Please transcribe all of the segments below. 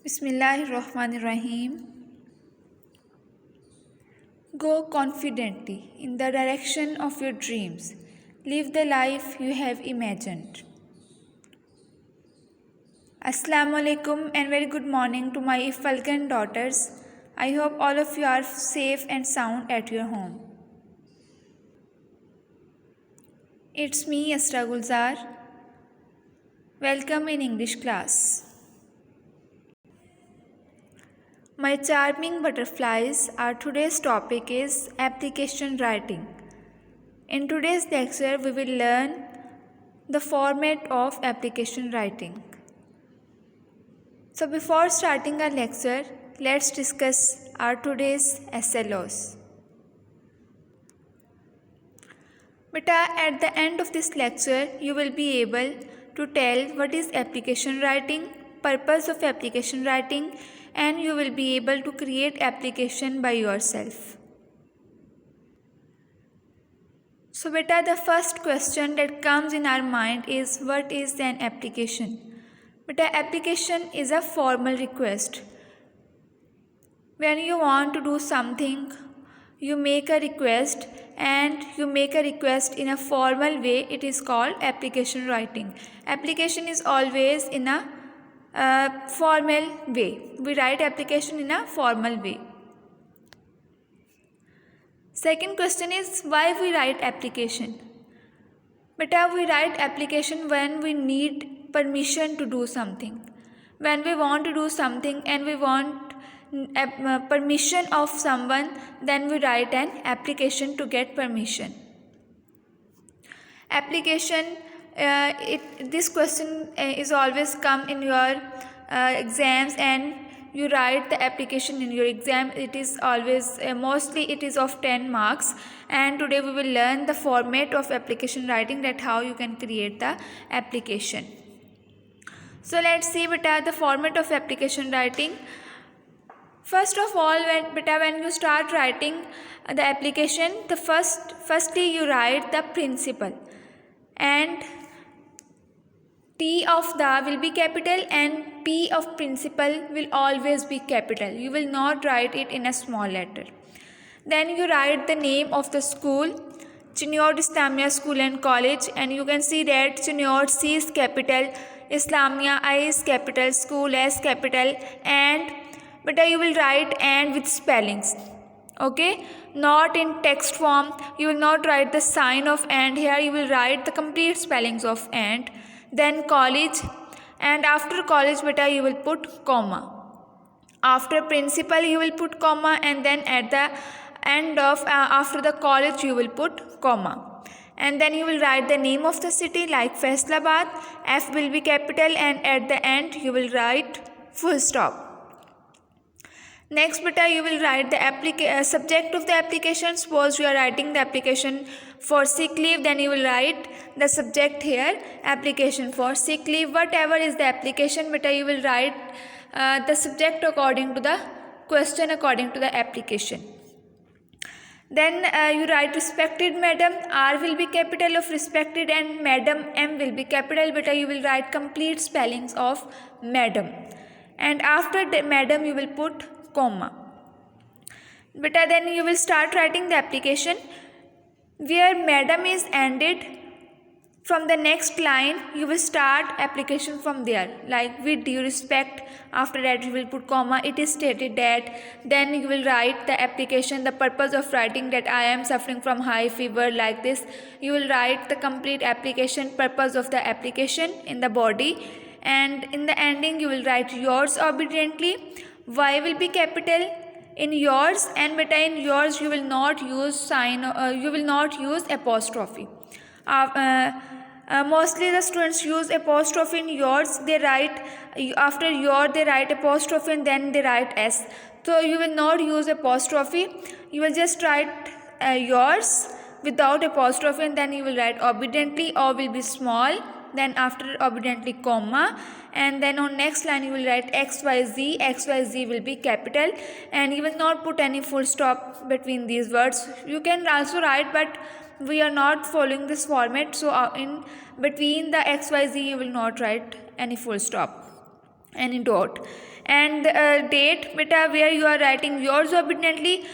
Bismillahirrahmanirrahim. Go confidently in the direction of your dreams. Live the life you have imagined. Assalamu alaikum and very good morning to my Falcon daughters. I hope all of you are safe and sound at your home. It's me, Asra Gulzar. Welcome in English class. My charming butterflies, our today's topic is application writing. In today's lecture, we will learn the format of application writing. So before starting our lecture, let's discuss our today's SLOs. Beta, at the end of this lecture, you will be able to tell what is application writing, purpose of application writing, and you will be able to create application by yourself. So beta, the first question that comes in our mind is, what is an application? Beta, application is a formal request. When you want to do something, you make a request, and you make a request in a formal way. It is called application writing. Application is always in a formal way. We write application in a formal way. Second question is, why we write application? Beta, we write application when we need permission to do something. When we want to do something and we want permission of someone, then we write an application to get permission. Application, this question is always come in your exams, and you write the application in your exam. It is always mostly it is of 10 marks, and today we will learn the format of application writing, that how you can create the application. So let's see beta the format of application writing. First of all, when you start writing the application, firstly you write the principle, and T of the will be capital and P of principal will always be capital. You will not write it in a small letter. Then you write the name of the school, Chinnor Islamia School and College, and you can see that Chinnor C is capital, Islamia I is capital, school S capital, and but you will write and with spellings. Okay, not in text form. You will not write the sign of and here. You will write the complete spellings of and. Then college, and after college beta you will put comma. After principal you will put comma, and then at the end of after the college you will put comma. And then you will write the name of the city like Faisalabad. F will be capital, and at the end you will write full stop. Next beta, you will write the subject of the application. Suppose you are writing the application for sick leave, then you will write the subject here, application for sick leave. Whatever is the application beta, you will write the subject according to the question, according to the application. Then you write respected madam. R will be capital of respected, and madam M will be capital. Beta, you will write complete spellings of madam, and after the madam you will put comma. Beta, then you will start writing the application. Where madam is ended, from the next line you will start application from there, like with due respect. After that you will put comma. It is stated that. Then you will write the application, the purpose of writing, that I am suffering from high fever, like this. You will write the complete application, purpose of the application in the body, and in the ending you will write yours obediently. Y will be capital in yours, and beta in yours you will not use sign, you will not use apostrophe. Mostly the students use apostrophe in yours. They write after your, they write apostrophe and then they write S. So you will not use apostrophe. You will just write yours without apostrophe, and then you will write obediently. O will be small, then after obediently comma, and then on next line you will write XYZ. XYZ will be capital, and you will not put any full stop between these words. You can also write, but we are not following this format, so in between the XYZ you will not write any full stop. any dot. And date beta, where you are writing yours obediently,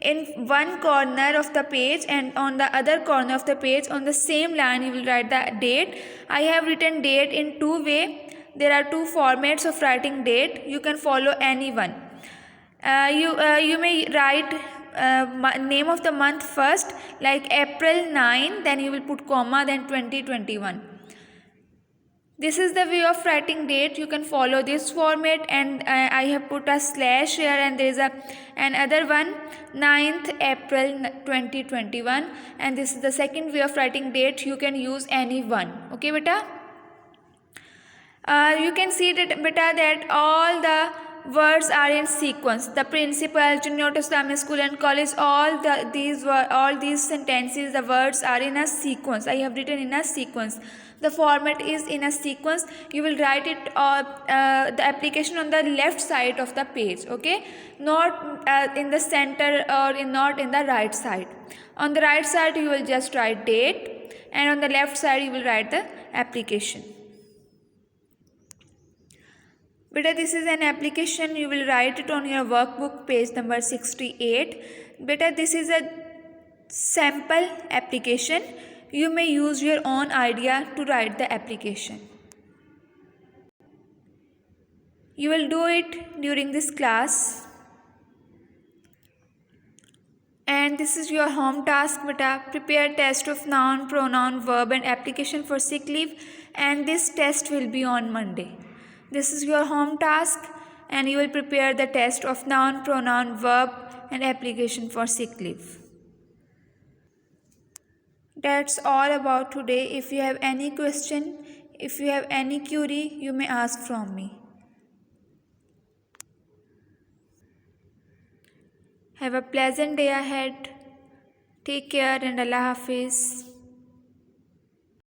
in one corner of the page, and on the other corner of the page on the same line you will write the date. I have written date in two way. There are two formats of writing date. You can follow any one. You may write name of the month first, like April 9, then you will put comma, then 2021. This is the way of writing date. You can follow this format, and I have put a slash here, and there is another one, 9th April 2021, and this is the second way of writing date. You can use any one. Okay beta. You can see that beta, that all the words are in sequence. The principal, Junior Islamic School and College, all these sentences, the words are in a sequence. I have written in a sequence. The format is in a sequence. You will write it the application on the left side of the page. Okay, not in the center, or not in the right side. On the right side you will just write date, and on the left side you will write the application. Beta, this is an application. You will write it on your workbook, page number 68. Beta, this is a sample application. You may use your own idea to write the application. You will do it during this class. And this is your home task beta. Prepare test of noun, pronoun, verb and application for sick leave, and this test will be on Monday. This is your home task, and you will prepare the test of noun, pronoun, verb and application for sick leave. That's all about today. If you have any question, if you have any query, you may ask from me. Have a pleasant day ahead. Take care and Allah Hafiz.